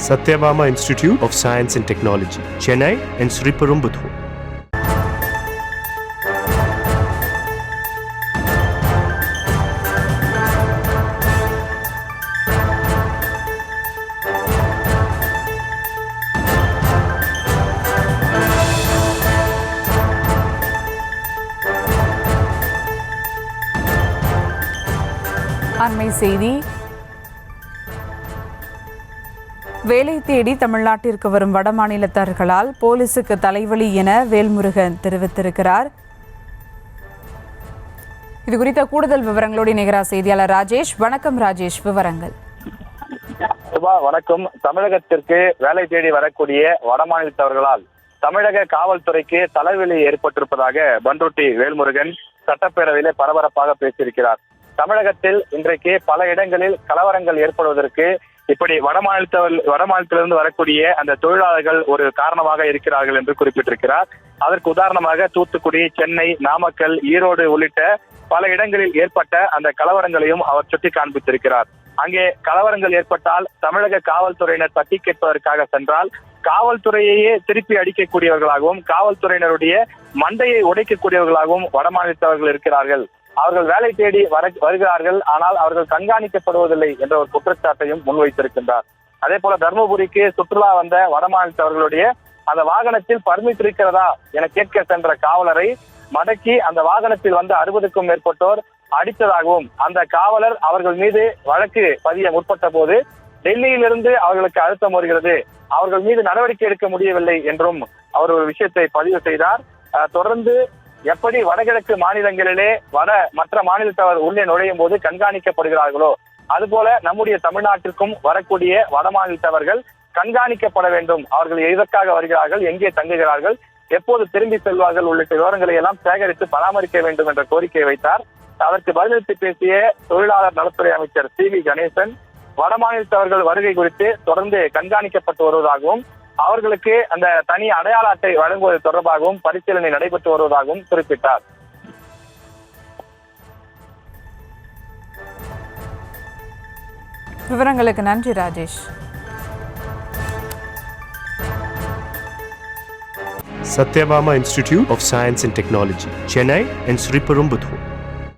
Satyabama Institute of Science and Technology, Chennai and Sriperumbudur. அண்மை செய்தி. வேலை தேடி தமிழ்நாட்டிற்கு வரும் வடமாநிலத்தவர்களால் போலீசுக்கு தலைவலி என வேல்முருகன் தெரிவித்திருக்கிறார். இது குறித்த கூடுதல் விவரங்களோடு இணைகிறார் செய்தியாளர் ராஜேஷ். வணக்கம் ராஜேஷ், விவரங்கள். வணக்கம். தமிழகத்திற்கு வேலை தேடி வரக்கூடிய வடமாநிலத்தவர்களால் தமிழக காவல்துறைக்கு தலைவலி ஏற்பட்டிருப்பதாக பண்ருட்டி வேல்முருகன் சட்டப்பேரவையிலே பரபரப்பாக பேசியிருக்கிறார். தமிழகத்தில் இன்றைக்கு பல இடங்களில் கலவரங்கள் ஏற்படுவதற்கு இப்படி வடமாநிலத்திலிருந்து வரக்கூடிய அந்த தொழிலாளர்கள் ஒரு காரணமாக இருக்கிறார்கள் என்று குறிப்பிட்டிருக்கிறார். அதற்கு உதாரணமாக தூத்துக்குடி, சென்னை, நாமக்கல், ஈரோடு உள்ளிட்ட பல இடங்களில் ஏற்பட்ட அந்த கலவரங்களையும் அவர் சுட்டி காண்பித்திருக்கிறார். அங்கே கலவரங்கள் ஏற்பட்டால் தமிழக காவல்துறையினர் தட்டி கேட்பதற்காக சென்றால் காவல்துறையையே திருப்பி அடிக்கக்கூடியவர்களாகவும் காவல்துறையினருடைய மண்டையை உடைக்கக்கூடியவர்களாகவும் வடமாநிலத்தவர்கள் இருக்கிறார்கள். அவர்கள் வேலை தேடி வருகிறார்கள், ஆனால் அவர்கள் கண்காணிக்கப்படுவதில்லை என்ற ஒரு குற்றச்சாட்டையும் முன்வைத்திருக்கின்றார். அதே போல தர்மபுரிக்கு சுற்றுலா வந்த வடமாநிலத்தவர்களுடைய அந்த வாகனத்தில் பர்மிட் இருக்கிறதா என கேட்க சென்ற காவலரை மடக்கி அந்த வாகனத்தில் வந்த 60க்கும் மேற்பட்டோர் அடித்ததாகவும் அந்த காவலர் அவர்கள் மீது வழக்கு பதிய முற்பட்ட போது டெல்லியிலிருந்து அவர்களுக்கு அழுத்தம் வருகிறது, அவர்கள் மீது நடவடிக்கை எடுக்க முடியவில்லை என்றும் அவர் ஒரு விஷயத்தை பதிவு செய்தார். தொடர்ந்து எப்படி வடகிழக்கு மாநிலங்களிலே மற்ற மாநிலத்தவர் உள்ளே நுழையும் போது கண்காணிக்கப்படுகிறார்களோ அதுபோல நம்முடைய தமிழ்நாட்டிற்கும் வரக்கூடிய வடமாநிலத்தவர்கள் கண்காணிக்கப்பட வேண்டும். அவர்கள் எதற்காக வருகிறார்கள், எங்கே தங்குகிறார்கள், எப்போது திரும்பி செல்வார்கள் உள்ளிட்ட விவரங்களை எல்லாம் சேகரித்து பராமரிக்க வேண்டும் என்ற கோரிக்கையை வைத்தார். அதற்கு பதிலளித்து பேசிய தொழிலாளர் நலத்துறை அமைச்சர் CV கணேசன் வடமாநிலத்தவர்கள் வருகை குறித்து தொடர்ந்து கண்காணிக்கப்பட்டு வருவதாகவும் அவர்களுக்கு அந்த தனி அடையாள அட்டை வழங்குவது தொடர்பாகவும் பரிசீலனை நடைபெற்று வருவதாகவும் குறிப்பிட்டார். விவரங்களுக்கு நன்றி Rajesh. Satyabama Institute of Science and Technology, Chennai and Sriperumbudur.